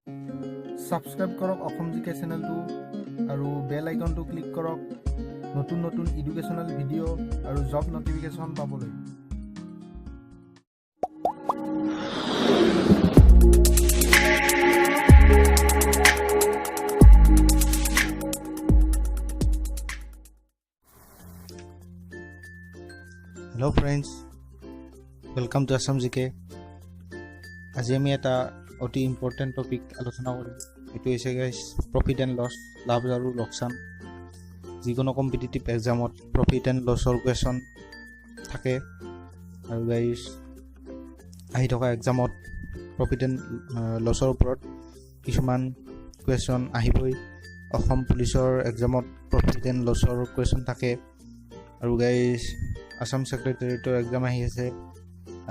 Subscribe কৰক অসম জিকে চেনেলটো আৰু বেল আইকনটো ক্লিক কৰক নতুন নতুন এডুকেশ্যনেল ভিডিঅ' আৰু জব নটিফিকেশ্যন পাবলৈ। Hello friends, welcome to Assam GK. আজি আমি এটা অতি ইম্পৰ্টেণ্ট টপিক আলোচনা কৰিম। এইটো হৈছে গাইজ প্ৰফিট এণ্ড লছ, লাভ আৰু লোকচান। যিকোনো কম্পিটিটিভ এক্সামত প্ৰফিট এণ্ড লছৰ কুৱেশ্যন থাকে আৰু গাইজ আহি থকা এক্সামত প্ৰফিট এণ্ড লছৰ ওপৰত কিছুমান কুৱেশ্যন আহিবই। অসম পুলিচৰ এক্সামত প্ৰফিট এণ্ড লছৰ কুৱেশ্যন থাকে আৰু গাইজ আসাম ছেক্ৰেটেৰিয়েটৰ এক্সাম আহি আছে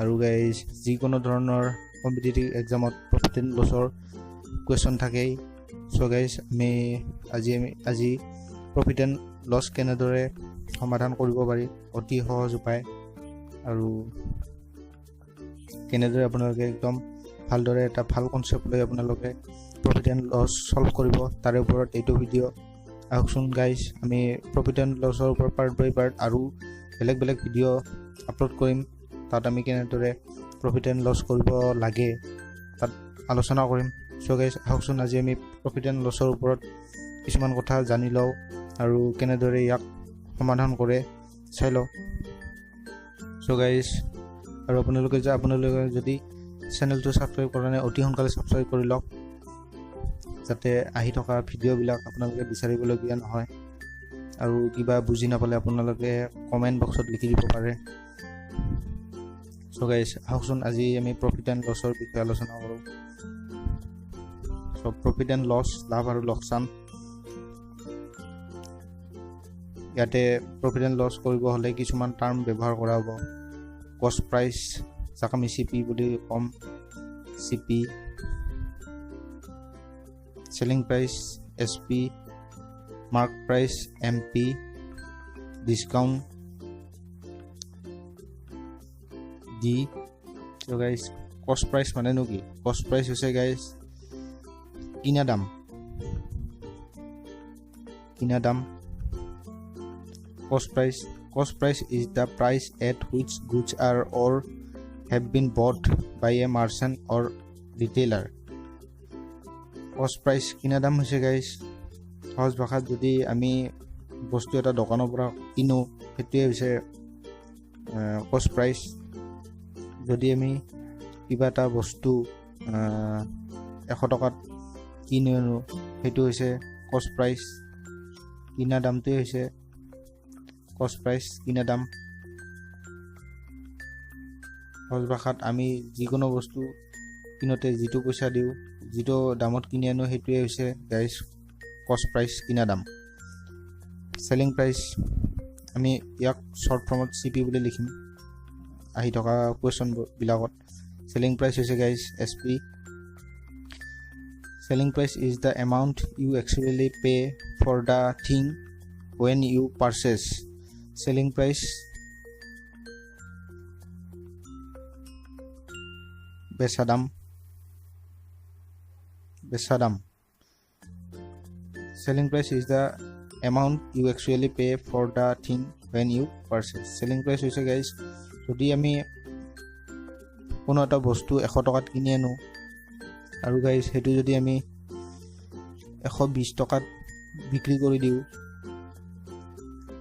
আৰু গাইজ যিকোনো ধৰণৰ কম্পিটিটিভ এক্সামত প্ৰফিট এণ্ড লছৰ কুৱেশ্যন থাকেই। চ' গাইজ আজি প্ৰফিট এণ্ড লছ কেনেদৰে সমাধান কৰিব পাৰি অতি সহজ উপায় আৰু কেনেদৰে আপোনালোকে একদম ভালদৰে এটা ভাল কনচেপ্ট লৈ আপোনালোকে প্ৰফিট এণ্ড লছ চল্ভ কৰিব তাৰে ওপৰত এইটো ভিডিঅ'। আহকচোন গাইজ আমি প্ৰফিট এণ্ড লছৰ ওপৰত পাৰ্ট বাই পাৰ্ট আৰু বেলেগ বেলেগ ভিডিঅ' আপলোড কৰিম। তাত আমি কেনেদৰে প্ৰফিট এণ্ড লছ কৰিব লাগে তাত আলোচনা কৰিম। চ' গাইজ আহকচোন আজি আমি প্ৰফিট এণ্ড লছৰ ওপৰত কিছুমান কথা জানি লওঁ আৰু কেনেদৰে ইয়াক সমাধান কৰে চাই লওঁ। চ' গাইজ আৰু আপোনালোকে যদি চেনেলটো ছাবস্ক্ৰাইব কৰা নাই অতি সোনকালে ছাবস্ক্ৰাইব কৰি লওক যাতে আহি থকা ভিডিঅ'বিলাক আপোনালোকে বিচাৰিবলগীয়া নহয় আৰু কিবা বুজি নাপালে আপোনালোকে কমেণ্ট বক্সত লিখি দিব পাৰে। চ' গাইজ আহকচোন আজি আমি প্ৰফিট এণ্ড লছৰ বিষয়ে আলোচনা কৰোঁ। চ' প্ৰফিট এণ্ড লছ, লাভ আৰু লোকচান। ইয়াতে প্ৰফিট এণ্ড লছ কৰিব হ'লে কিছুমান টাৰ্ম ব্যৱহাৰ কৰা হ'ব। কষ্ট প্ৰাইচ, যাক আমি CP বুলি ক'ম, CP, selling price SP, mark price MP, discount D। চ' গাইজ কষ্ট প্ৰাইচ মানেনো কি? কষ্ট প্ৰাইচ হৈছে গাইজ কিনা দাম। Cost price is the price at which goods are or have been bought by a merchant or retailer. Cost price কিনা দাম হৈছে guys সহজ ভাষাত যদি আমি বস্তু এটা দোকানৰ পৰা কিনো সেইটোৱে হৈছে কষ্ট প্ৰাইচ। যদি আমি কিবা এটা বস্তু 100 টকাত কিনি আনো সেইটো হৈছে কষ্ট প্ৰাইচ। কিনা দামটোৱে হৈছে কষ্ট প্ৰাইচ, কিনা দাম। সহজ ভাষাত আমি যিকোনো বস্তু কিনোতে যিটো পইচা দিওঁ, যিটো দামত কিনি আনো সেইটোৱে হৈছে গাইজ কষ্ট প্ৰাইচ, কিনা দাম। চেলিং প্ৰাইচ আমি ইয়াক শ্বৰ্ট ফৰ্মত CP বুলি লিখিম আহি থকা কুৱেশ্যনবিলাকত। চেলিং প্ৰাইচ হৈছে guys SP। Selling price is the amount you actually pay for the thing when you purchase. Selling price বেচা দাম। Selling price is the amount you actually pay for the thing when you purchase. Selling price হৈছে guys যদি আমি কোনো এটা বস্তু 100 টকাত কিনি আনো আৰু গাইজ সেইটো যদি আমি 120 টকাত বিক্ৰী কৰি দিওঁ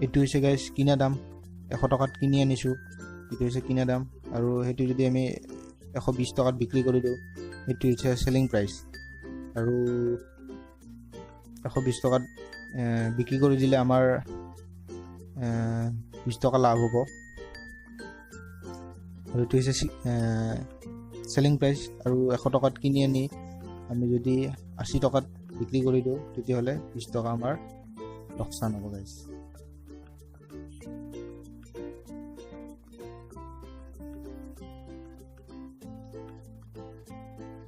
এইটো হৈছে গাইজ কিনা দাম। 100 টকাত কিনি আনিছোঁ এইটো হৈছে কিনা দাম আৰু সেইটো যদি আমি 120 টকাত বিক্ৰী কৰি দিওঁ সেইটো হৈছে চেলিং প্ৰাইচ। আৰু 120 টকাত বিক্ৰী কৰি দিলে আমাৰ 20 টকা লাভ হ'ব আৰু এইটো হৈছে চেলিং প্ৰাইচ। আৰু 100 টকাত কিনি আনি আমি যদি 80 টকাত বিক্ৰী কৰি দিওঁ তেতিয়াহ'লে 20 টকা আমাৰ লোকচান হ'ব guys.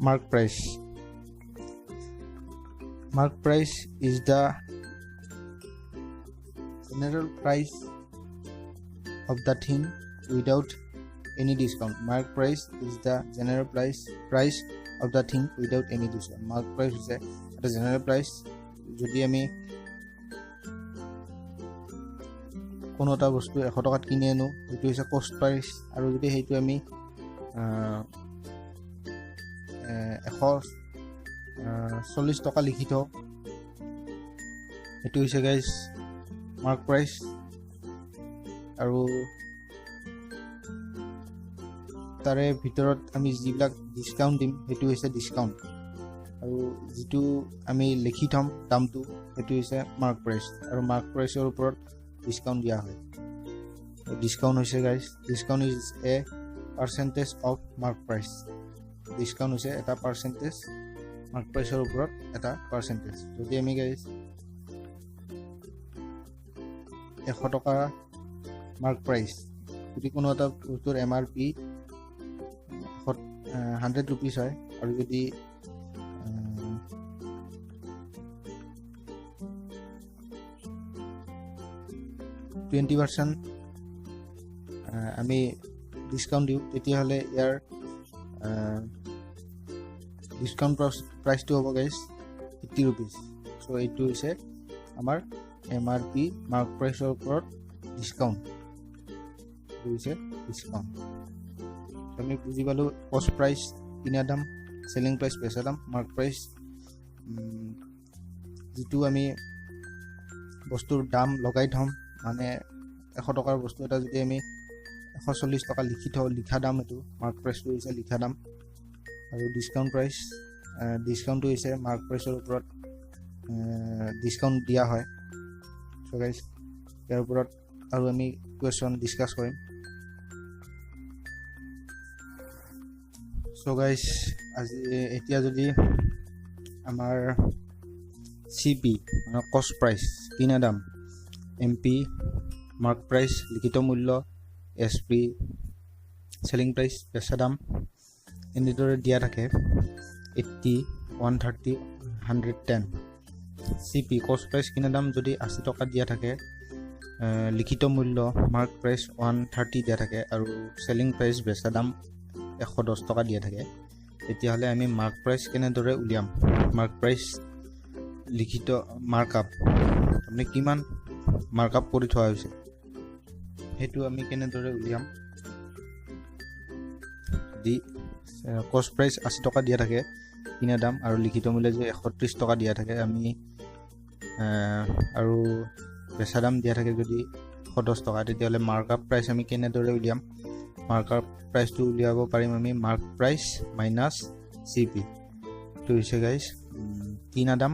Mark price is the general price of the thing without any discount. Mark price is the general price of the thing without any discount. Mark price হৈছে এটা জেনেৰেল প্ৰাইচ। যদি আমি কোনো এটা বস্তু 100 টকাত কিনি আনো সেইটো হৈছে কষ্ট প্ৰাইচ, আৰু যদি সেইটো আমি 140 টকা লিখি থওঁ সেইটো হৈছে গাইজ মাৰ্ক প্ৰাইচ। আৰু তাৰে ভিতৰত আমি যিবিলাক ডিছকাউণ্ট দিম সেইটো হৈছে ডিছকাউণ্ট, আৰু যিটো আমি লিখি থ'ম দামটো সেইটো হৈছে মাৰ্ক প্ৰাইচ, আৰু মাৰ্ক প্ৰাইচৰ ওপৰত ডিছকাউণ্ট দিয়া হয়। ডিছকাউণ্ট হৈছে guys, discount is a percentage off mark price. Discount হৈছে এটা পাৰ্চেণ্টেজ, মাৰ্ক প্ৰাইচৰ ওপৰত এটা পাৰ্চেণ্টেজ। যদি আমি গাইজ 100 টকা মাৰ্ক প্ৰাইচ, যদি কোনো এটা বস্তুৰ MRP 100 ৰুপিজ হয়, আৰু যদি 20% আমি ডিছকাউণ্ট দিওঁ তেতিয়াহ'লে ইয়াৰ ডিছকাউণ্ট প্ৰাইচটো হ'ব গাইজ 80 ৰুপিজ। চ' এইটো হৈছে আমাৰ MRP মাৰ্ক প্ৰাইচৰ ওপৰত ডিছকাউণ্ট, এইটো হৈছে ডিছকাউণ্ট। আমি বুজি পালোঁ কষ্ট প্ৰাইচ কিনা দাম, চেলিং প্ৰাইচ বেচা দাম, মাৰ্ক প্ৰাইচ যিটো আমি বস্তুৰ দাম লগাই থ'ম, মানে 100 টকাৰ বস্তু এটা যদি আমি 140 টকা লিখি থওঁ, লিখা দাম এইটো মাৰ্ক প্ৰাইচটো হৈছে লিখা দাম। আৰু ডিছকাউণ্ট প্ৰাইচ, ডিছকাউণ্টটো হৈছে মাৰ্ক প্ৰাইচৰ ওপৰত ডিছকাউণ্ট দিয়া হয়। চ' গাইজ ইয়াৰ ওপৰত আৰু আমি কুৱেশ্যন ডিছকাছ কৰিম। চ' গাইজ এতিয়া যদি আমাৰ CP মানে কষ্ট প্ৰাইচ কিনা দাম, MP মাৰ্ক প্ৰাইচ লিখিত মূল্য, SP চেলিং প্ৰাইচ বেচা দাম এনেদৰে দিয়া থাকে 80, 130, 110। CP কষ্ট প্ৰাইচ কিনা দাম যদি 80 টকা দিয়া থাকে, লিখিত মূল্য মাৰ্ক প্ৰাইচ 130 দিয়া থাকে, আৰু চেলিং প্ৰাইচ বেচা দাম 110 টকা দিয়া থাকে, তেতিয়াহ'লে আমি মাৰ্ক প্ৰাইচ কেনেদৰে উলিয়াম? মাৰ্ক প্ৰাইচ লিখিত মাৰ্কআপ আপুনি কিমান মাৰ্কআপ কৰি থোৱা হৈছে সেইটো আমি কেনেদৰে উলিয়াম? দি কষ্ট প্ৰাইচ 80 টকা দিয়া থাকে কিনা দাম, আৰু লিখিত মূল্য যদি 130 টকা দিয়া থাকে আমি, আৰু বেচা দাম দিয়া থাকে যদি 110 টকা, তেতিয়াহ'লে মাৰ্কআপ প্ৰাইচ আমি কেনেদৰে উলিয়াম? মাৰ্কআপ প্ৰাইচটো উলিয়াব পাৰিম আমি মাৰ্ক প্ৰাইচ মাইনাছ CP। এইটো হৈছে গাইজ কিনা দাম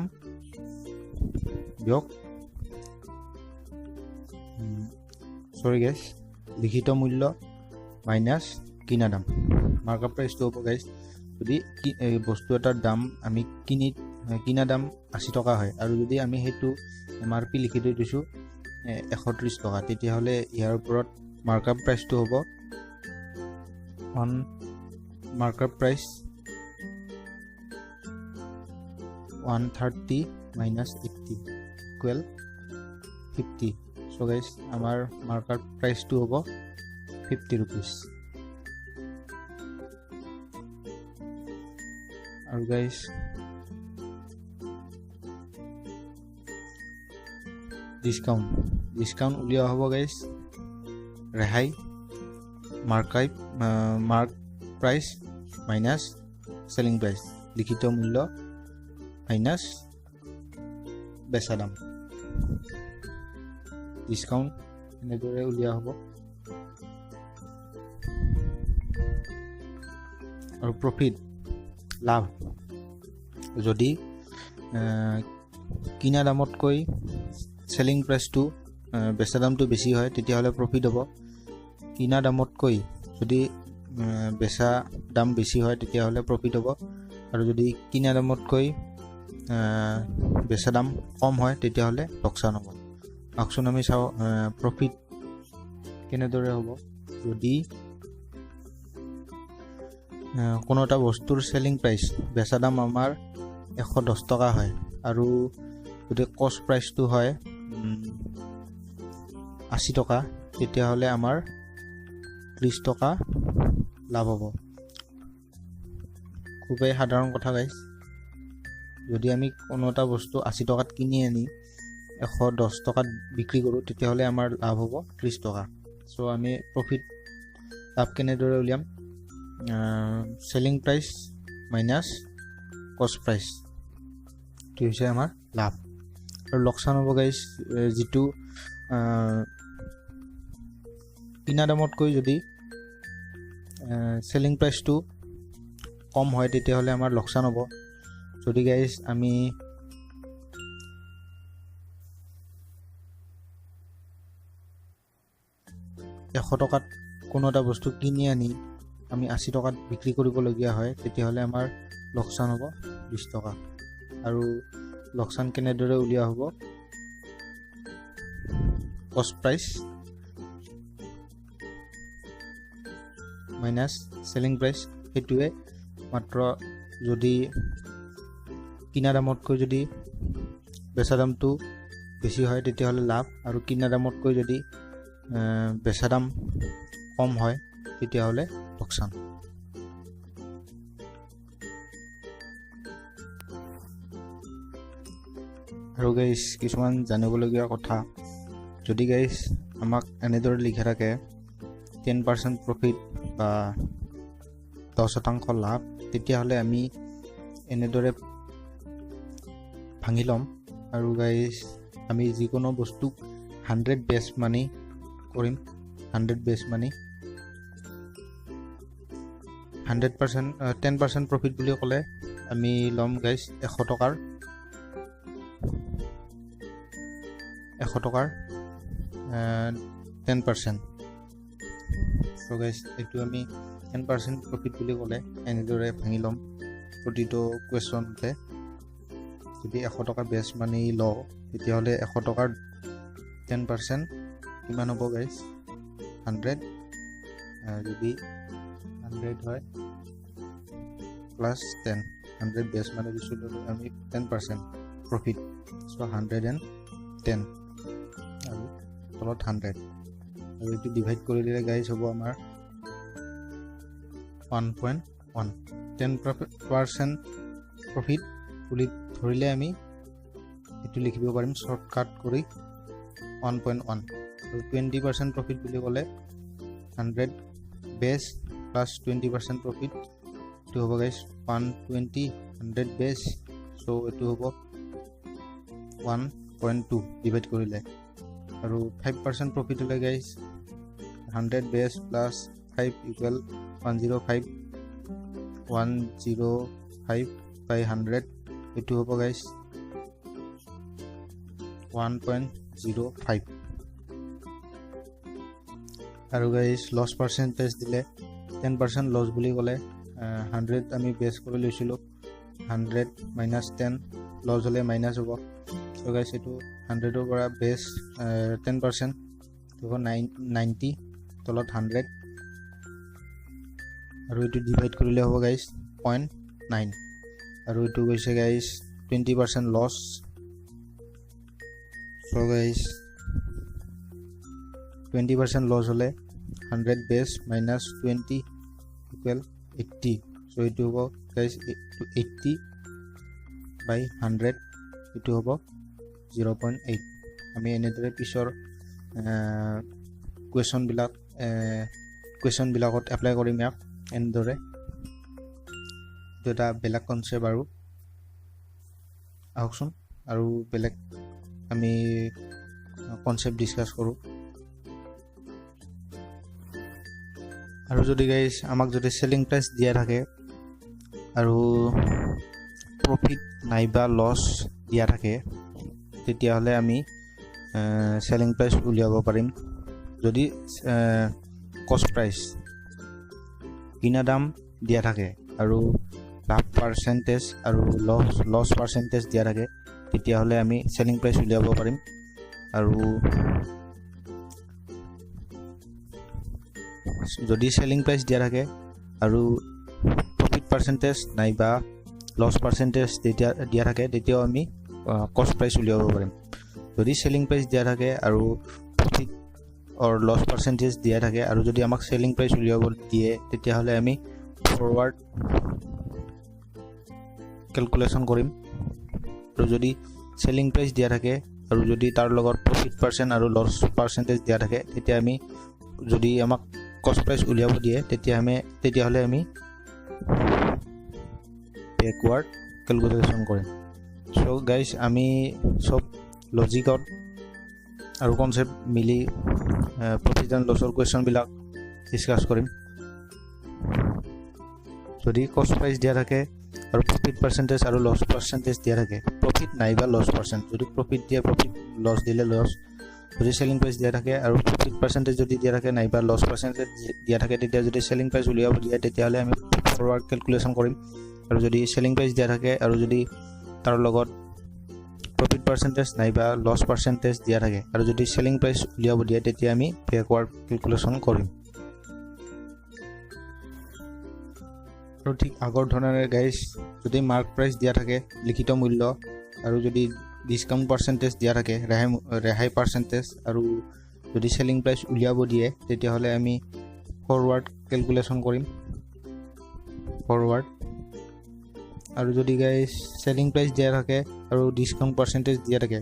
দিয়ক, লিখিত মূল্য মাইনাছ কিনা দাম। মাৰ্কআপ প্ৰাইচটো হ'ব গাইজ যদি বস্তু এটাৰ দাম আমি কিনা দাম 80 টকা হয়, আৰু যদি আমি সেইটো MRP লিখি থৈ দিছোঁ 130 টকা, তেতিয়াহ'লে ইয়াৰ ওপৰত মাৰ্কআপ প্ৰাইচটো হ'ব markup price 130 minus 80 equal 50. So guys, our markup price to hobo 50 rupees. And guys, discount ulia hobo guys, rehai mark price minus selling price, likhito mullo minus বেচা দাম। ডিসকাউন্ট এনেদৰে উলিয়া হ'ব। আৰু প্ৰফিট লাভ, যদি কিনা দামতকৈ সেলিং প্ৰাইচটো বেচা দামটো বেছি হয় তেতিয়াহ'লে প্ৰফিট হ'ব। কিনা দামতকৈ যদি বেচা দাম বেছি হয় তেতিয়াহ'লে প্ৰফিট হ'ব। আৰু যদি কিনা দামতকৈ বেচা দাম কম হয় তেতিয়াহ'লে লোকচান হ'ব। আকচোন আমি চাওঁ প্ৰফিট কেনেদৰে হ'ব। যদি কোনো এটা বস্তুৰ সেলিং প্ৰাইচ বেচা দাম আমাৰ 110 টকা হয় আৰু যদি কষ্ট প্ৰাইচটো হয় 80 টকা তেতিয়াহ'লে আমাৰ 30 টকা লাভ হ'ব। খুবেই সাধাৰণ কথা গাইজ। যদি আমি কোনো এটা বস্তু 80 টকাত কিনি আনি 110 টকাত বিক্ৰী কৰোঁ তেতিয়াহ'লে আমাৰ লাভ হ'ব 30 টকা। চ' আমি প্ৰফিট লাভ কেনেদৰে উলিয়াম? চেলিং প্ৰাইচ মাইনাছ কষ্ট প্ৰাইচ, এইটো হৈছে আমাৰ লাভ। আৰু লোকচান হ'ব গাইজ যিটো কিনা দামতকৈ যদি চেলিং প্ৰাইচটো কম হয় তেতিয়াহ'লে আমাৰ লোকচান হ'ব। যদি গাইজ আমি এশ টকাত কোনো এটা বস্তু কিনি আনি আমি 80 টকাত বিক্ৰী কৰিবলগীয়া হয় তেতিয়াহ'লে আমাৰ লোকচান হ'ব 20 টকা। আৰু লোকচান কেনেদৰে উলিওৱা হ'ব? কষ্ট প্ৰাইচ মাইনাছ চেলিং প্ৰাইচ, সেইটোৱে মাত্ৰ। যদি কিনা দামতকৈ যদি বেচা দামটো বেছি হয় তেতিয়াহ'লে লাভ, আৰু কিনা দামতকৈ যদি বেচা দাম কম হয় তেতিয়াহ'লে লোকচান। আৰু গাইজ কিছুমান জানিবলগীয়া কথা, যদি গাইজ আমাক এনেদৰে লিখা থাকে 10% প্ৰফিট বা 10% লাভ, তেতিয়াহ'লে আমি এনেদৰে ভাঙি ল'ম। আৰু গাইজ আমি যিকোনো বস্তুক 100 বেছ মানি কৰিম। 100 বেছ মানি 100% 10% প্ৰফিট বুলি ক'লে আমি ল'ম গাইজ 100 টকাৰ 10%। চ' গাইজ এইটো আমি 10% প্ৰফিট বুলি ক'লে এনেদৰে ভাঙি ল'ম প্ৰতিটো কুৱেশ্যনতে। যদি 100 টকা বেছ মানি লওঁ তেতিয়াহ'লে 100 টকাৰ 10% কিমান হ'ব গাইজ? 100। যদি 100 হয় প্লাছ 10, 100 বেছ মানি দিছোঁ আমি 10% প্ৰফিট। চ' 110 আৰু তলত 100, আৰু এইটো ডিভাইড কৰি দিলে গাইজ হ'ব আমাৰ 1.1। 10% প্ৰফিট বুলি ধৰিলে আমি এইটো লিখিব পাৰিম শ্বৰ্টকাট কৰি 1.1। আৰু 20% প্ৰফিট বুলি ক'লে 100 বেছ প্লাছ 20% প্ৰফিট, এইটো হ'ব গাইজ 120। 100 বেছ, চ' এইটো হ'ব 1.2 ডিভাইড কৰিলে। আৰু 5% প্ৰফিট হ'লে গাইজ 100 বেছ প্লাছ 5 ইকুৱেল 105। 105 বাই 100, এইটো হ'ব গাইজ 1.05। আৰু গাইজ লছ পাৰ্চেণ্টেজ দিলে 10% লছ বুলি ক'লে 100 আমি বেছ কৰি লৈছিলোঁ, 100 মাইনাছ 10 লছ হ'লে মাইনাছ হ'ব। চ' গাইজ এইটো 100ৰ পৰা বেছ 10% হ'ব 90, তলত 100, আৰু এইটো ডিভাইড কৰিলে হ'ব গাইজ 0.9। আৰু এইটো গৈছে গাইজ 20% লছ। চ' গাইজ 20% লছ হ'লে 100 বেছ মাইনাছ 20 ইকুৱেল 80। চ' এইটো হ'ব গাইজ 80 বাই 100, এইটো হ'ব 0.8। আমি এনেদৰে পিছৰ কুৱেশ্যনবিলাকত এপ্লাই কৰিম ইয়াক এনেদৰে। এইটো এটা বেলেগ কনচেপ্ট আৰু আহকচোন আৰু বেলেগ আমি কনচেপ্ট ডিছকাছ কৰোঁ। আৰু যদি গাইজ আমাক যদি চেলিং প্ৰাইচ দিয়া থাকে আৰু প্ৰফিট নাইবা লছ দিয়া থাকে তেতিয়াহ'লে আমি চেলিং প্ৰাইচ উলিয়াব পাৰিম। যদি কষ্ট প্ৰাইচ কিনা দাম দিয়া থাকে আৰু লাভ পাৰ্চেণ্টেজ আৰু লছ পাৰ্চেণ্টেজ দিয়া থাকে তেতিয়াহ'লে আমি চেলিং প্ৰাইচ উলিয়াব পাৰিম। আৰু যদি চেলিং প্ৰাইচ দিয়া থাকে আৰু প্ৰফিট পাৰ্চেণ্টেজ নাইবা লছ পাৰ্চেণ্টেজ তেতিয়া দিয়া থাকে তেতিয়াও আমি কষ্ট প্ৰাইচ উলিয়াব পাৰিম। যদি চেলিং প্ৰাইচ দিয়া থাকে আৰু প্ৰফিট অৰ লছ পাৰ্চেণ্টেজ দিয়া থাকে আৰু যদি আমাক চেলিং প্ৰাইচ উলিয়াব দিয়ে তেতিয়াহ'লে আমি ফৰৱাৰ্ড কেলকুলেশ্যন কৰিম আৰু যদি চেলিং প্ৰাইচ দিয়া থাকে আৰু যদি তাৰ লগত প্ৰফিট পাৰ্চেণ্ট আৰু লছ পাৰ্চেণ্টেজ দিয়া থাকে তেতিয়া আমি যদি আমাক কষ্ট প্ৰাইচ উলিয়াব দিয়ে তেতিয়াহ'লে আমি বেকৱাৰ্ড কেলকুলেশ্যন কৰিম। চ' গাইজ আমি চব লজিকত আৰু কনচেপ্ট মিলি প্ৰফিট এণ্ড লছৰ কুৱেশ্যনবিলাক ডিছকাছ কৰিম। যদি কষ্ট প্ৰাইচ দিয়া থাকে আৰু প্ৰফিট পাৰ্চেণ্টেজ আৰু লছ পাৰ্চেণ্টেজ দিয়া থাকে, প্ৰফিট নাইবা লছ পাৰ্চেণ্ট, যদি প্ৰফিট দিয়ে প্ৰফিট, লছ দিলে লছ, যদি চেলিং প্ৰাইচ দিয়া থাকে আৰু প্ৰফিট পাৰ্চেণ্টেজ যদি দিয়া থাকে নাইবা লছ পাৰ্চেণ্টেজ দিয়া থাকে, তেতিয়া যদি চেলিং প্ৰাইচ উলিয়াব দিয়ে তেতিয়াহ'লে আমি ফৰৱাৰ্ড কেলকুলেশ্যন কৰিম। আৰু যদি চেলিং প্ৰাইচ দিয়া থাকে আৰু যদি তাৰ লগত প্ৰফিট পাৰ্চেণ্টেজ নাইবা লছ পাৰ্চেণ্টেজ দিয়া থাকে আৰু যদি চেলিং প্ৰাইচ উলিয়াব দিয়ে তেতিয়া আমি বেকৱাৰ্ড কেলকুলেশ্যন কৰিম। আৰু ঠিক আগৰ ধৰণে গাইজ যদি মাৰ্ক প্ৰাইচ দিয়া থাকে লিখিত মূল্য আৰু যদি ডিছকাউণ্ট পাৰ্চেণ্টেজ দিয়া থাকে ৰেহাই পাৰ্চেণ্টেজ আৰু যদি চেলিং প্ৰাইচ উলিয়াব দিয়ে তেতিয়াহ'লে আমি ফৰৱাৰ্ড কেলকুলেশ্যন কৰিম। ফৰৱাৰ্ড আৰু যদি গাইজ চেলিং প্ৰাইচ দিয়া থাকে আৰু ডিছকাউণ্ট পাৰ্চেণ্টেজ দিয়া থাকে,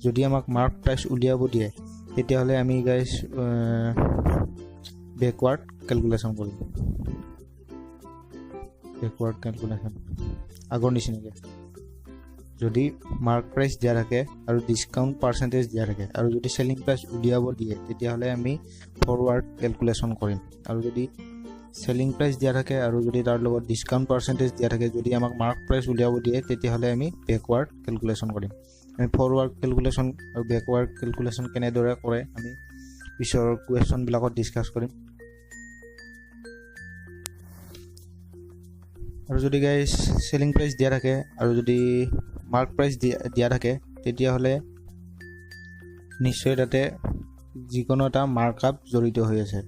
যদি আমাক মাৰ্ক প্ৰাইচ উলিয়াব দিয়ে তেতিয়াহ'লে আমি গাইজ বেকৱাৰ্ড কেলকুলেশ্যন কৰিম। বেকৱাৰ্ড কেলকুলেশ্যন আগৰ নিচিনাকৈ যদি মাৰ্ক প্ৰাইচ দিয়া থাকে আৰু ডিছকাউণ্ট পাৰ্চেণ্টেজ দিয়া থাকে আৰু যদি চেলিং প্ৰাইচ উলিয়াব দিয়ে তেতিয়াহ'লে আমি ফৰৱাৰ্ড কেলকুলেশ্যন কৰিম। আৰু যদি চেলিং প্ৰাইচ দিয়া থাকে আৰু যদি তাৰ লগত ডিছকাউণ্ট পাৰ্চেণ্টেজ দিয়া থাকে, যদি আমাক মাৰ্ক প্ৰাইচ উলিয়াব দিয়ে তেতিয়াহ'লে আমি বেকৱাৰ্ড কেলকুলেশ্যন কৰিম। আমি ফৰৱাৰ্ড কেলকুলেশ্যন আৰু বেকৱাৰ্ড কেলকুলেশ্যন কেনেদৰে কৰে আমি পিছৰ কুৱেশ্যনবিলাকত ডিছকাছ কৰিম। আৰু যদি গাইজ চেলিং প্ৰাইচ দিয়া থাকে আৰু যদি মাৰ্ক প্ৰাইচ দিয়া থাকে তেতিয়াহ'লে নিশ্চয় তাতে যিকোনো এটা মাৰ্ক আপ জড়িত হৈ আছে।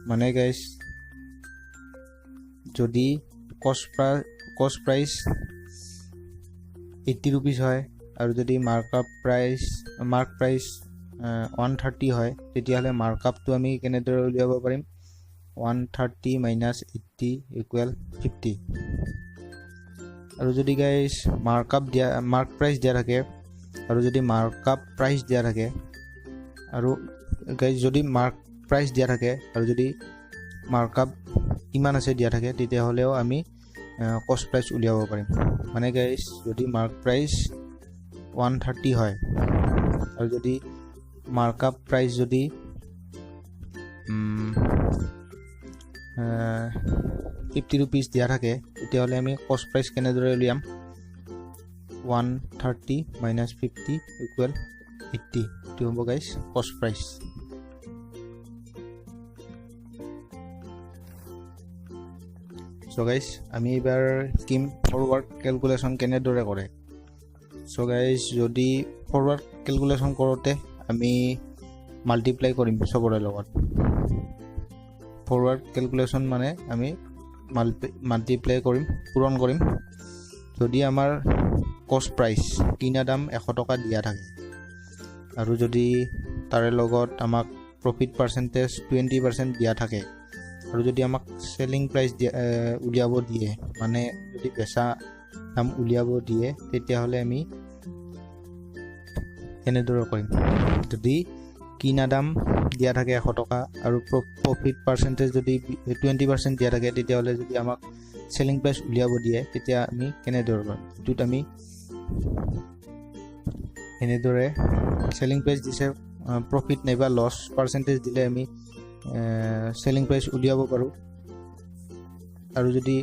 মানে গাইজ যদি কষ্ট প্ৰাইচ 80 rupees হয় আৰু যদি মাৰ্ক প্ৰাইচ 130 হয় তেতিয়াহ'লে মাৰ্ক আপটো আমি কেনেদৰে উলিয়াব পাৰিম? 130 - 80 = 50। আৰু যদি গাইজ মাৰ্ক প্ৰাইচ দিয়া থাকে আৰু যদি মাৰ্ক আপ প্ৰাইচ দিয়া থাকে আৰু গাইজ যদি মাৰ্ক প্ৰাইচ দিয়া থাকে আৰু যদি মাৰ্ক আপ কিমান আছে দিয়া থাকে তেতিয়াহ'লেও আমি কষ্ট প্ৰাইচ উলিয়াব পাৰিম। মানে গাইজ যদি মাৰ্ক প্ৰাইচ 130 হয় আৰু যদি মাৰ্ক আপ প্ৰাইচ যদি 50 rupees দিয়া থাকে তেতিয়াহ'লে আমি কষ্ট প্ৰাইচ কেনেদৰে উলিয়াম? 130 - 50 = 80, এইটো হ'ব গাইজ কষ্ট প্ৰাইচ। চ' গাইজ আমি এইবাৰ শিকিম ফৰৱাৰ্ড কেলকুলেশ্যন কেনেদৰে কৰে। চ' গাইজ যদি ফৰৱাৰ্ড কেলকুলেশ্যন কৰোঁতে আমি মাল্টিপ্লাই কৰিম চবৰে লগত। ফৰৱাৰ্ড কেলকুলেশ্যন মানে আমি মাল্টিপ্লাই কৰিম, পূৰণ কৰিম। যদি আমাৰ কষ্ট প্ৰাইচ কিনা দাম 100 টকা দিয়া থাকে আৰু যদি তাৰে লগত আমাক প্ৰফিট পাৰ্চেণ্টেজ 20% দিয়া থাকে আৰু যদি আমাক চেলিং প্ৰাইচ উলিয়াব দিয়ে, মানে যদি বেচা দাম উলিয়াব দিয়ে তেতিয়াহ'লে আমি এনেদৰে কৰিম। যদি কিনা দাম দিয়া থাকে 100 টকা আৰু প্ৰফিট পাৰ্চেণ্টেজ যদি 20% দিয়া থাকে তেতিয়াহ'লে যদি আমাক চেলিং প্ৰাইচ উলিয়াব দিয়ে তেতিয়া আমি কেনেদৰে কৰিম? এইটোত আমি এনেদৰে চেলিং প্ৰাইচ দিছে, প্ৰফিট নাইবা লছ পাৰ্চেণ্টেজ দিলে আমি চেলিং প্ৰাইচ উলিয়াব পাৰোঁ। আৰু যদি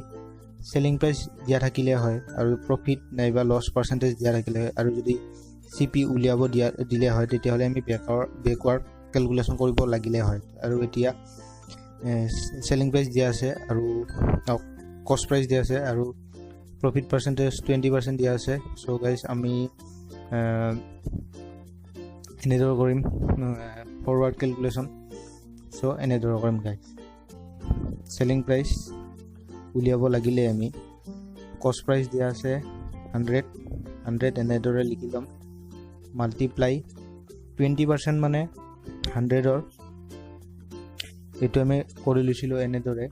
চেলিং প্ৰাইচ দিয়া থাকিলে হয় আৰু প্ৰফিট নাইবা লছ পাৰ্চেণ্টেজ দিয়া থাকিলে হয় আৰু যদি CP উলিয়াব দিলে হয় তেতিয়াহ'লে আমি বেকৱাৰ্ড কেলকুলেশ্যন কৰিব লাগিলে হয়। আৰু এতিয়া চেলিং প্ৰাইচ দিয়া আছে আৰু কষ্ট প্ৰাইচ দিয়া আছে আৰু প্ৰফিট পাৰ্চেণ্টেজ 20% দিয়া আছে। চ' গাইজ আমি এনেদৰে কৰিম ফৰৱাৰ্ড কেলকুলেশ্যন। চ' এনেদৰে কৰিম গাইজ। চেলিং প্ৰাইচ উলিয়াব লাগিলে আমি কষ্ট প্ৰাইচ দিয়া আছে 100 এনেদৰে লিখি ল'ম, মাল্টিপ্লাই 20% মানে 100ৰ, এইটো আমি কৰি লৈছিলোঁ এনেদৰে।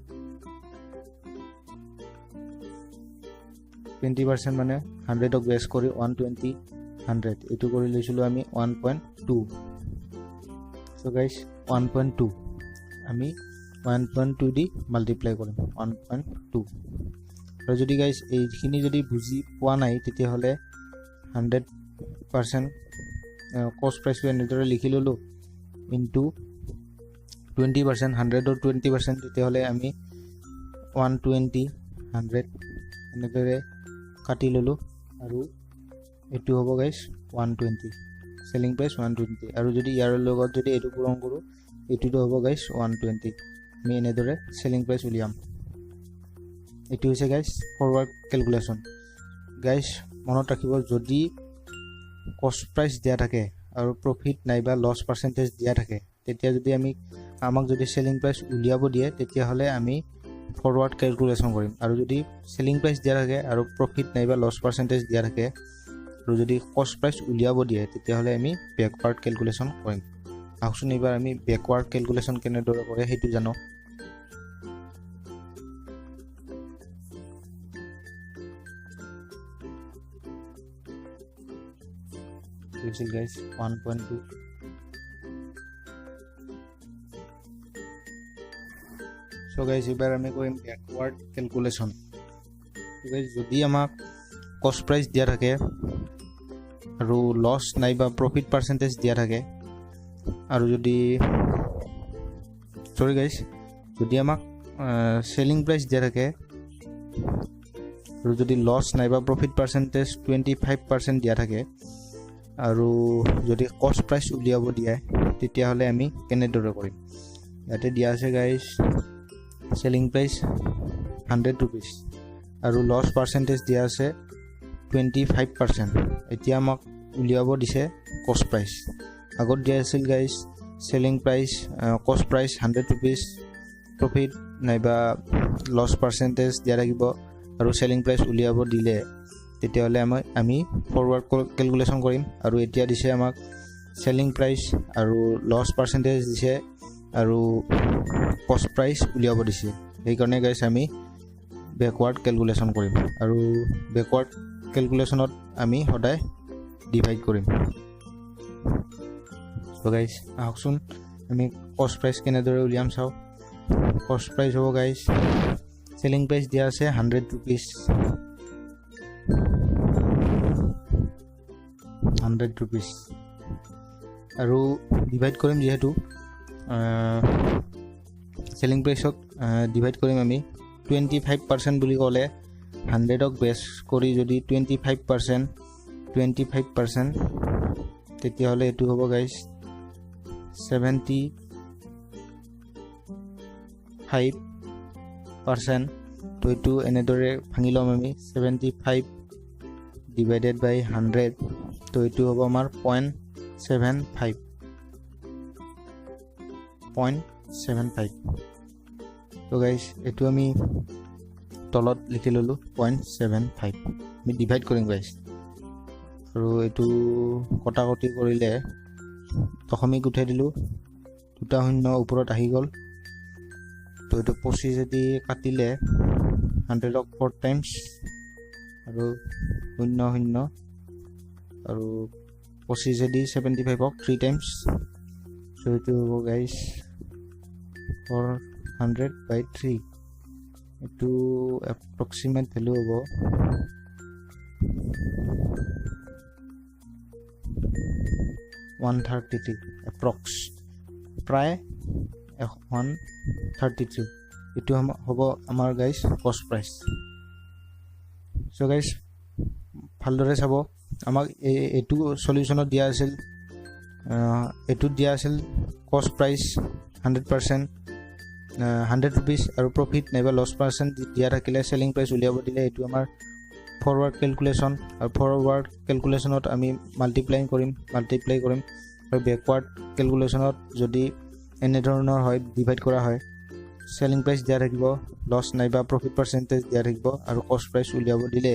20% মানে 100ক বেছ কৰি 120 100 এইটো কৰি লৈছিলোঁ আমি 1.2 সো গাইজ 1.2 আমি 1.2 দি মাল্টিপ্লাই কৰিম 1.2 আৰু যদি গাইজ এইখিনি যদি বুজি পোৱা নাই তেতিয়াহ'লে 100% কষ্ট প্ৰাইচটো এনেদৰে লিখি ল'লোঁ ইনটু 20% 100ৰ 20% তেতিয়াহ'লে আমি 120 100 এনেদৰে কাটি ল'লোঁ আৰু এইটো হ'ব গাইজ 120 চেলিং প্ৰাইচ 120 আৰু যদি ইয়াৰ লগত যদি এইটো পূৰণ কৰোঁ এইটোতো হ'ব গাইজ 120 আমি এনেদৰে চেলিং প্ৰাইচ উলিয়াম এইটো হৈছে গাইজ ফৰৱাৰ্ড কেলকুলেশ্যন গাইজ মনত ৰাখিব যদি কষ্ট প্ৰাইচ দিয়া থাকে আৰু প্ৰফিট নাইবা লছ পাৰ্চেণ্টেজ দিয়া থাকে তেতিয়া যদি আমাক যদি চেলিং প্ৰাইচ উলিয়াব দিয়ে তেতিয়াহ'লে আমি ফৰৱাৰ্ড কেলকুলেশ্যন কৰিম আৰু যদি চেলিং প্ৰাইচ দিয়া থাকে আৰু প্ৰফিট নাইবা লছ পাৰ্চেণ্টেজ দিয়া থাকে আৰু যদি কষ্ট প্ৰাইচ উলিয়াব দিয়ে তেতিয়াহ'লে আমি বেকৱাৰ্ড কেলকুলেশ্যন কৰিম আহকচোন এইবাৰ আমি বেকৱাৰ্ড কেলকুলেশ্যন কেনেদৰে কৰে সেইটো জানো guys 1.2 so guys এবাৰ আমি কৰিম ব্যাকওয়াৰ্ড ক্যালকুলেশন guys যদি আমাক কস্ট প্ৰাইস দিয়া থাকে আৰু লস নাইবা প্ৰফিট পাৰ্সেন্টেজ দিয়া থাকে আৰু যদি সৰি guys যদি আমাক সেলিং প্ৰাইস দিয়া থাকে আৰু যদি লস নাইবা প্ৰফিট পাৰ্সেন্টেজ 25% দিয়া থাকে আৰু যদি কস্ট প্ৰাইচ উলিয়াব দিয়ে তেতিয়াহ'লে আমি কেনেদৰে কৰিম ইয়াতে দিয়া আছে গাইজ চেলিং প্ৰাইচ 100 rupees আৰু লছ পাৰ্চেণ্টেজ দিয়া আছে 25% এতিয়া আমাক উলিয়াব দিছে কস্ট প্ৰাইচ আগত দিয়া আছিল গাইজ চেলিং প্ৰাইচ কস্ট প্ৰাইচ 100 rupees প্ৰফিট নাইবা লছ পাৰ্চেণ্টেজ দিয়া থাকিব আৰু চেলিং প্ৰাইচ উলিয়াব দিলে তেতিয়াহ'লে আমি ফৰৱাৰ্ড কেলকুলেশ্যন কৰিম আৰু এতিয়া দিছে আমাক চেলিং প্ৰাইচ আৰু লছ পাৰ্চেণ্টেজ দিছে আৰু কষ্ট প্ৰাইচ উলিয়াব দিছে সেইকাৰণে গাইজ আমি বেকৱাৰ্ড কেলকুলেশ্যন কৰিম আৰু বেকৱাৰ্ড কেলকুলেশ্যনত আমি সদায় ডিভাইড কৰিম চ' গাইজ আহকচোন আমি কষ্ট প্ৰাইচ কেনেদৰে উলিয়াম চাওঁ কষ্ট প্ৰাইচ হ'ব গাইজ চেলিং প্ৰাইচ দিয়া আছে 100 rupees 100 rupees আৰু ডিভাইড কৰিম যেহেতু সেলিং প্ৰাইচক ডিভাইড কৰিম আমি 25% বুলি ক'লে 100ক বেছ কৰি যদি 25% তেতিয়াহ'লে এইটো হ'ব গাইজ 75% তো এইটো এনেদৰে ভাঙি ল'ম আমি 75 divided by 100 তো এইটো হ'ব আমাৰ 0.75 তো গাইজ এইটো আমি তলত লিখি ল'লোঁ 0.75 আমি ডিভাইড কৰিম গাইজ আৰু এইটো কটাকটি কৰিলে দশমিক উঠাই দিলোঁ 2 শূন্য ওপৰত আহি গ'ল তো এইটো 25 দি কাটিলে 100ক 4 times আৰু 0 আৰু 25 দি 75ক 3 times so এইটো হ'ব গাইজ 400/3 এইটো এপ্ৰক্সিমেট ভেলু হ'ব 133 এপ্ৰক্স প্ৰায় 133 এইটো হ'ব আমাৰ গাইজ কষ্ট প্ৰাইচ চ' গাইজ ভালদৰে চাব আমাক এইটো সলিউশ্যনত দিয়া আছিল এইটোত দিয়া আছিল কষ্ট প্ৰাইচ 100% 100 rupees আৰু প্ৰফিট নাইবা লছ পাৰ্চেণ্ট দিয়া থাকিলে চেলিং প্ৰাইচ উলিয়াব দিলে এইটো আমাৰ ফৰৱাৰ্ড কেলকুলেশ্যন আৰু ফৰৱাৰ্ড কেলকুলেশ্যনত আমি মাল্টিপ্লাই কৰিম আৰু বেকৱাৰ্ড কেলকুলেশ্যনত যদি এনেধৰণৰ হয় ডিভাইড কৰা হয় চেলিং প্ৰাইচ দিয়া থাকিব লছ নাইবা প্ৰফিট পাৰ্চেণ্টেজ দিয়া থাকিব আৰু কষ্ট প্ৰাইচ উলিয়াব দিলে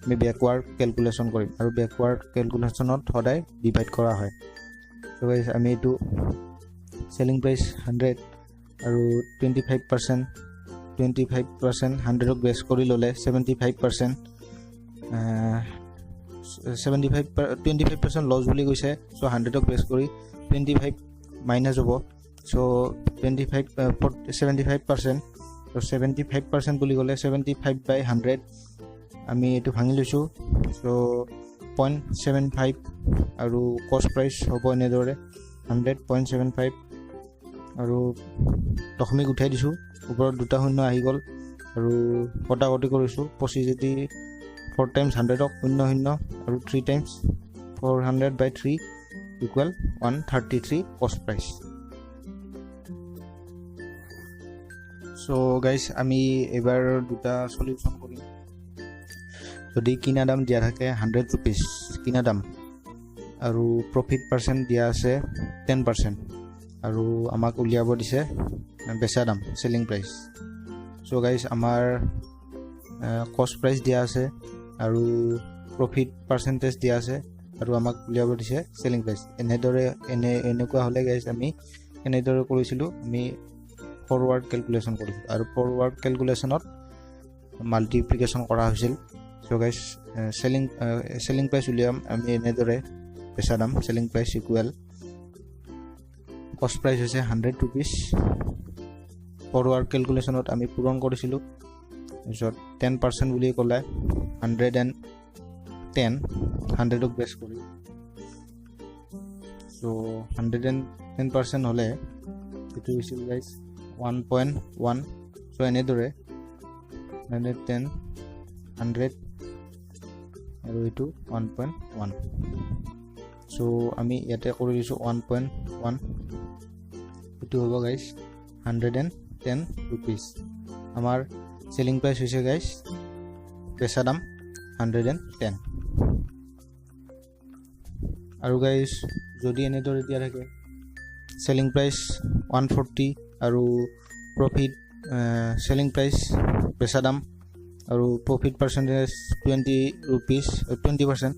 আমি বেকৱাৰ্ড কেলকুলেশ্যন কৰিম আৰু বেকৱাৰ্ড কেলকুলেশ্যনত সদায় ডিভাইড কৰা হয় তো গাইজ আমি এইটো চেলিং প্ৰাইচ 100 আৰু 25% 100ক বেছ কৰি ল'লে 75% 25% লছ বুলি কৈছে চ' 100ক বেছ কৰি 25 মাইনাছ হ'ব চ' 75% চ' 75% বুলি ক'লে 75/100 আমি এইটো ভাঙি লৈছোঁ চ' 0.75 আৰু কষ্ট প্ৰাইচ হ'ব এনেদৰে 100.75 আৰু দশমিক উঠাই দিছোঁ ওপৰত 2টা শূন্য আহি গ'ল আৰু কটাকটি কৰিছোঁ 25 যদি 4 times 100ক 0 আৰু 3 times 400/3 ইকুৱেল 133 কষ্ট প্ৰাইচ চ' গাইজ আমি এইবাৰ 2টা সলিউশ্যন কৰিম যদি কিনা দাম দিয়া থাকে 100 rupees কিনা দাম আৰু প্ৰফিট পাৰ্চেণ্ট দিয়া আছে 10% আৰু আমাক উলিয়াব দিছে বেচা দাম চেলিং প্ৰাইচ চ' গাইজ আমাৰ কষ্ট প্ৰাইচ দিয়া আছে আৰু প্ৰফিট পাৰ্চেণ্টেজ দিয়া আছে আৰু আমাক উলিয়াব দিছে চেলিং প্ৰাইচ এনেকুৱা হ'লে গাইজ আমি এনেদৰে কৰিছিলোঁ আমি ফৰৱাৰ্ড কেলকুলেশ্যন কৰিছিলোঁ আৰু ফৰৱাৰ্ড কেলকুলেশ্যনত মাল্টিপ্লিকেশ্যন কৰা হৈছিল চ' গাইজ চেলিং প্ৰাইচ উলিয়াম আমি এনেদৰে বেচা দাম চেলিং প্ৰাইচ ইকুৱেল কষ্ট প্ৰাইচ হৈছে 100 rupees ফৰৱাৰ্ড কেলকুলেশ্যনত আমি পূৰণ কৰিছিলোঁ তাৰপিছত 10% বুলি ক'লে 110ক বেছ কৰি চ' 110% হ'লে এইটো হৈছিল গাইজ 1.1 চ' এনেদৰে 110 100 আৰু এইটো 1.1 চ' আমি ইয়াতে কৰি দিছোঁ 1.1 এইটো হ'ব গাইজ 110 rupees আমাৰ চেলিং প্ৰাইচ হৈছে গাইজ বেচা দাম 110 আৰু গাইজ যদি এনেদৰে দিয়া থাকে চেলিং প্ৰাইচ 140 আৰু প্ৰফিট চেলিং প্ৰাইচ বেচা দাম আৰু প্ৰফিট পাৰ্চেণ্টেজ 20%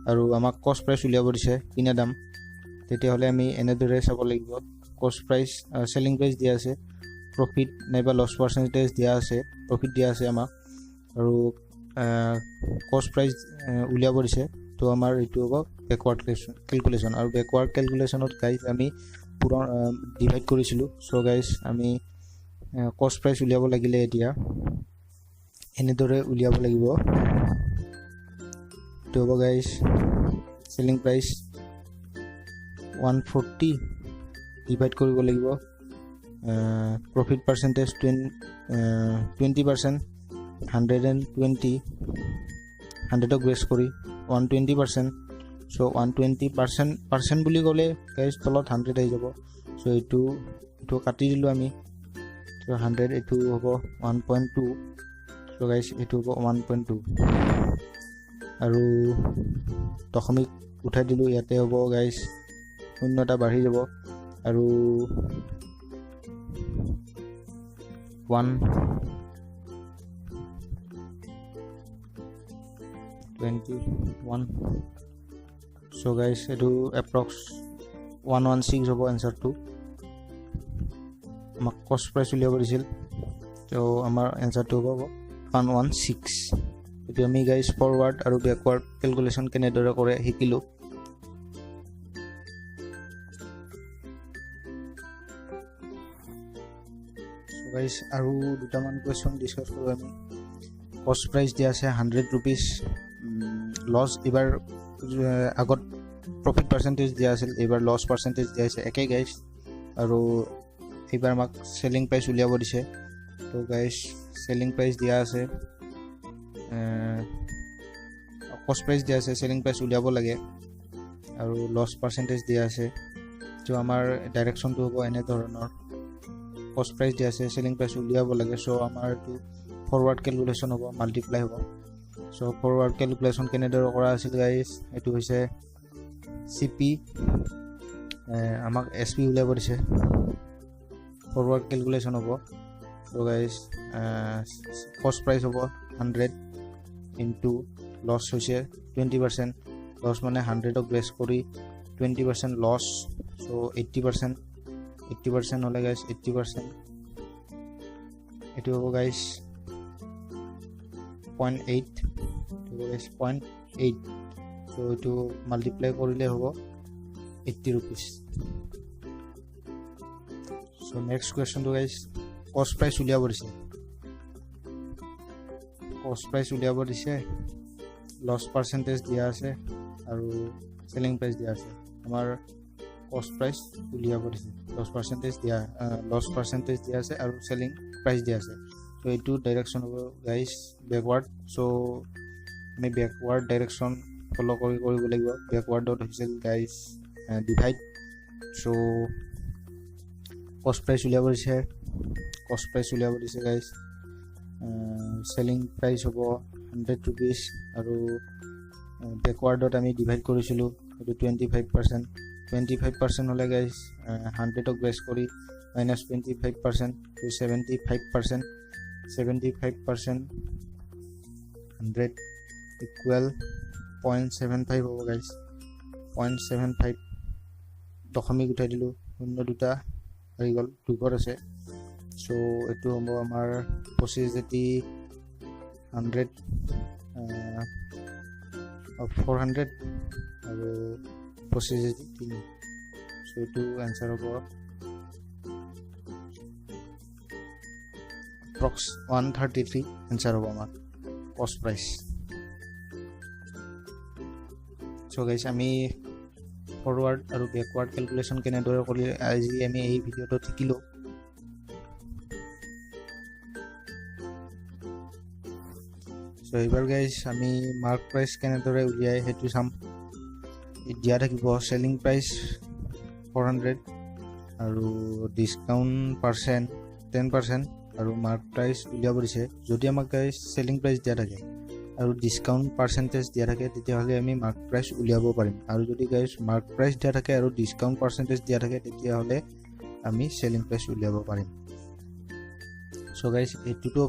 আৰু আমাক কষ্ট প্ৰাইচ উলিয়াব দিছে কিনা দাম তেতিয়াহ'লে আমি এনেদৰে চাব লাগিব কষ্ট প্ৰাইচ চেলিং প্ৰাইচ দিয়া আছে প্ৰফিট নাইবা লছ পাৰ্চেণ্টেজ দিয়া আছে প্ৰফিট দিয়া আছে আমাক আৰু কষ্ট প্ৰাইচ উলিয়াব দিছে তো আমাৰ এইটো হ'ব বেকৱাৰ্ড কেলকুলেশ্যন আৰু বেকৱাৰ্ড কেলকুলেশ্যনত গাইজ আমি পুনৰ ডিভাইড কৰিছিলোঁ চ' গাইজ আমি কষ্ট প্ৰাইচ উলিয়াব লাগিলে এতিয়া এনেদৰে উলিয়াব লাগিব এইটো হ'ব গাইজ চেলিং প্ৰাইচ 140 ডিভাইড কৰিব লাগিব প্ৰফিট পাৰ্চেণ্টেজ 20% 100ক বেছ কৰি 120% চ' 120% বুলি ক'লে গাইজ তলত 100 আহি যাব চ' এইটো কাটি দিলোঁ আমি চ' 100 এইটো হ'ব 1.2 চ' গাইজ এইটো হ'ব 1.2 আৰু দশমিক উঠাই দিলোঁ ইয়াতে হ'ব গাইজ শূন্যটা বাঢ়ি যাব আৰু 121 চ' গাইজ এইটো এপ্ৰক্স 116 হ'ব এনচাৰটো আমাক কষ্ট প্ৰাইচ উলিয়াব দিছিল ত' আমাৰ এনচাৰটো হ'ব 116 এইটো আমি গাইজ ফৰৱাৰ্ড আৰু বেকৱাৰ্ড কেলকুলেশ্যন কেনেদৰে কৰে শিকিলোঁ গাইজ আৰু দুটামান কুৱেশ্যন ডিছকাছ কৰোঁ আমি কষ্ট প্ৰাইচ দিয়া আছে 100 rupees লছ এইবাৰ আগত প্ৰফিট পাৰ্চেণ্টেজ দিয়া আছিল এইবাৰ লছ পাৰ্চেণ্টেজ দিয়া হৈছে একেই গাইজ আৰু এইবাৰ আমাক চেলিং প্ৰাইচ উলিয়াব দিছে তো গাইজ চেলিং প্ৰাইচ দিয়া আছে কষ্ট প্ৰাইচ দিয়া আছে চেলিং প্ৰাইচ উলিয়াব লাগে আৰু লছ পাৰ্চেণ্টেজ দিয়া আছে তো আমাৰ ডাইৰেকশ্যনটো হ'ব এনেধৰণৰ কষ্ট প্ৰাইচ দিয়া আছে চেলিং প্ৰাইচ উলিয়াব লাগে চ' আমাৰ এইটো ফৰৱাৰ্ড কেলকুলেশ্যন হ'ব মাল্টিপ্লাই হ'ব চ' ফৰৱাৰ্ড কেলকুলেশ্যন কেনেদৰে কৰা আছিল গাইজ এইটো হৈছে CP আমাক SP উলিয়াব দিছে ফৰৱাৰ্ড কেলকুলেশ্যন হ'ব চ' গাইজ কষ্ট প্ৰাইচ হ'ব 100 ইনটু লছ হৈছে 20% লছ মানে 100ক বেছ কৰি 20% লছ চ' 80% হ'লে গাইজ 80% এইটো হ'ব গাইজ 0.8 গাইজ 0.8 চ' এইটো মাল্টিপ্লাই কৰিলে হ'ব 80 rupees চ' নেক্সট কুৱেশ্যনটো গাইজ কষ্ট প্ৰাইচ উলিয়াব দিছে লছ পাৰ্চেণ্টেজ দিয়া আছে আৰু চেলিং প্ৰাইচ দিয়া আছে আমাৰ কষ্ট প্ৰাইচ উলিয়াব দিছে লছ পাৰ্চেণ্টেজ দিয়া আছে আৰু চেলিং প্ৰাইচ দিয়া আছে চ' এইটো ডাইৰেকশ্যন হ'ব গাইজ বেকৱাৰ্ড চ' আমি বেকৱাৰ্ড ডাইৰেকশ্যন ফ'ল' কৰিব লাগিব বেকৱাৰ্ডত হৈছিল গাইজ ডিভাইড চ' কষ্ট প্ৰাইচ উলিয়াব দিছে গাইজ চেলিং প্ৰাইচ হ'ব 100 rupees আৰু বেকৱাৰ্ডত আমি ডিভাইড কৰিছিলোঁ এইটো 25% হ'লে গাইজ 100ক বেছ কৰি -25% to 75% 100 equal 0.75 হ'ব গাইজ 0.75 দশমিক উঠাই দিলোঁ শূন্য দুটা হৈ গ'ল দুঘৰ আছে চ' এইটো হ'ব আমাৰ 25 যেতি 100 400 আৰু 25 যেতি 3 চ' এইটো এনচাৰ হ'ব এপ্ৰক্স 133 এনচাৰ হ'ব আমাৰ কষ্ট প্ৰাইচ চ' গাইজ আমি ফৰৱাৰ্ড আৰু বেকৱাৰ্ড কেলকুলেশ্যন কেনেদৰে কৰি আজি আমি এই ভিডিঅ'টো শিকিলোঁ চ' এইবাৰ গাইজ আমি মাৰ্ক প্ৰাইচ কেনেদৰে উলিয়াই সেইটো চাম দিয়া থাকিব চেলিং প্ৰাইচ 400 আৰু ডিছকাউণ্ট পাৰ্চেণ্ট 10% আৰু মাৰ্ক প্ৰাইচ উলিয়াব দিছে যদি আমাক গাইজ চেলিং প্ৰাইচ দিয়া থাকে আৰু ডিছকাউণ্ট পাৰ্চেণ্টেজ দিয়া থাকে তেতিয়াহ'লে আমি মাৰ্ক প্ৰাইচ উলিয়াব পাৰিম আৰু যদি গাইজ মাৰ্ক প্ৰাইচ দিয়া থাকে আৰু ডিছকাউণ্ট পাৰ্চেণ্টেজ দিয়া থাকে তেতিয়াহ'লে আমি চেলিং প্ৰাইচ উলিয়াব পাৰিম চ' গাইজ এইটোতো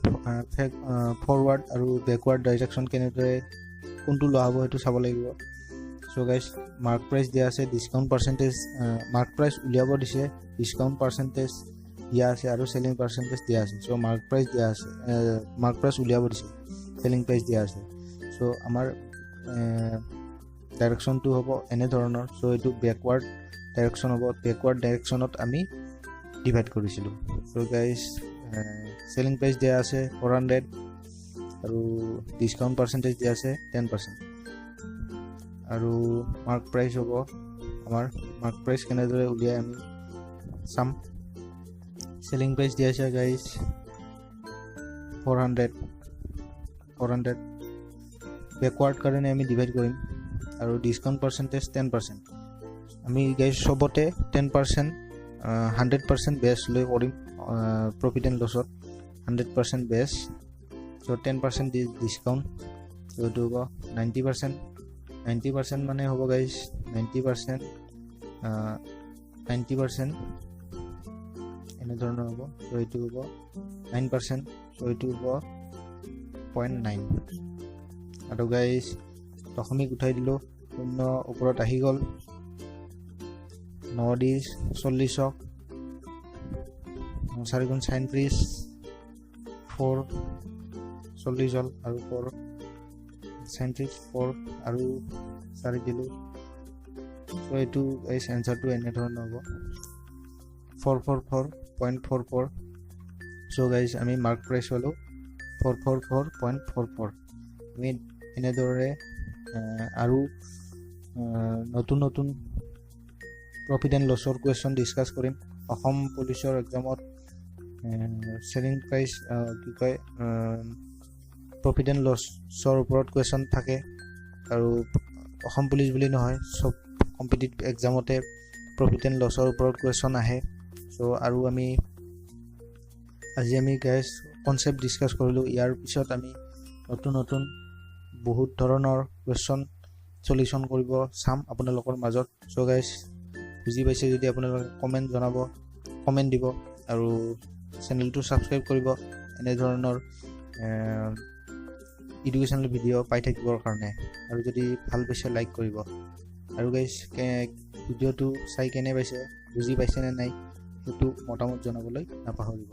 ফৰৱাৰ্ড আৰু বেকৱাৰ্ড ডাইৰেকশ্যন কেনেদৰে কোনটো লোৱা হ'ব সেইটো চাব লাগিব চ' গাইজ মাৰ্ক প্ৰাইচ দিয়া আছে ডিছকাউণ্ট পাৰ্চেণ্টেজ মাৰ্ক প্ৰাইচ উলিয়াব দিছে ডিছকাউণ্ট পাৰ্চেণ্টেজ দিয়া আছে আৰু চেলিং পাৰ্চেণ্টেজ দিয়া আছে চ' মাৰ্ক প্ৰাইচ উলিয়াব দিছে চেলিং প্ৰাইচ দিয়া আছে চ' আমাৰ ডাইৰেকশ্যনটো হ'ব এনেধৰণৰ চ' এইটো বেকৱাৰ্ড ডাইৰেকশ্যন হ'ব বেকৱাৰ্ড ডাইৰেকশ্যনত আমি ডিভাইড কৰিছিলোঁ চ' গাইজ চেলিং প্ৰাইচ দিয়া আছে 400 আৰু ডিছকাউণ্ট পাৰ্চেণ্টেজ দিয়া আছে 10% আৰু মাৰ্ক প্ৰাইচ হ'ব আমাৰ মাৰ্ক প্ৰাইচ কেনেদৰে উলিয়াই আমি চাম চেলিং প্ৰাইচ দিয়া আছে গাইজ 400 বেকৱাৰ্ড কাৰণে আমি ডিভাইড কৰিম আৰু ডিছকাউণ্ট পাৰ্চেণ্টেজ 10% আমি গাইজ চবতে 10% 100% বেছ লৈ কৰিম প্ৰফিট এণ্ড লছত 100% বেছ চ' 10% ডিছকাউণ্ট চ' এইটো হ'ব 90% মানে হ'ব গাইজ 90% এনেধৰণৰ হ'ব চ' এইটো হ'ব 9% চ' এইটো হ'ব 0.9 আৰু গাইজ দশমিক উঠাই দিলোঁ শূন্য ওপৰত আহি গ'ল 9 দি 40ক 4 গুণ 37 4 40 হ'ল আৰু 4 37 4 আৰু 4 দিলোঁ চ' এইটো গাইজ এনচাৰটো এনেধৰণৰ হ'ব 444.44 চ' গাইজ আমি মাৰ্ক প্ৰাইচ পালোঁ 444.44 আমি এনেদৰে আৰু নতুন প্ৰফিট এণ্ড লছৰ কুৱেশ্যন ডিছকাছ কৰিম অসম পুলিচৰ এক্সামত চেলিং প্ৰাইচ কি কয় প্ৰফিট এণ্ড লছৰ ওপৰত কুৱেশ্যন থাকে আৰু অসম পুলিচ বুলি নহয় চব কম্পিটিটিভ এক্সামতে প্ৰফিট এণ্ড লছৰ ওপৰত কুৱেশ্যন আহে চ' আৰু আজি আমি গাইজ কনচেপ্ট ডিছকাছ কৰিলোঁ ইয়াৰ পিছত আমি নতুন বহুত ধৰণৰ কুৱেশ্যন সলিউশ্যন কৰিব চাম আপোনালোকৰ মাজত চ' গাইজ বুজি পাইছে যদি আপোনালোকে কমেণ্ট দিব আৰু চেনেলটো ছাবস্ক্ৰাইব কৰিব এনেধৰণৰ এডুকেশ্যনেল ভিডিঅ' পাই থাকিবৰ কাৰণে আৰু যদি ভাল পাইছে লাইক কৰিব আৰু গাইজ ভিডিঅ'টো চাই কেনে পাইছে বুজি পাইছে নে নাই সেইটো মতামত জনাবলৈ নাপাহৰিব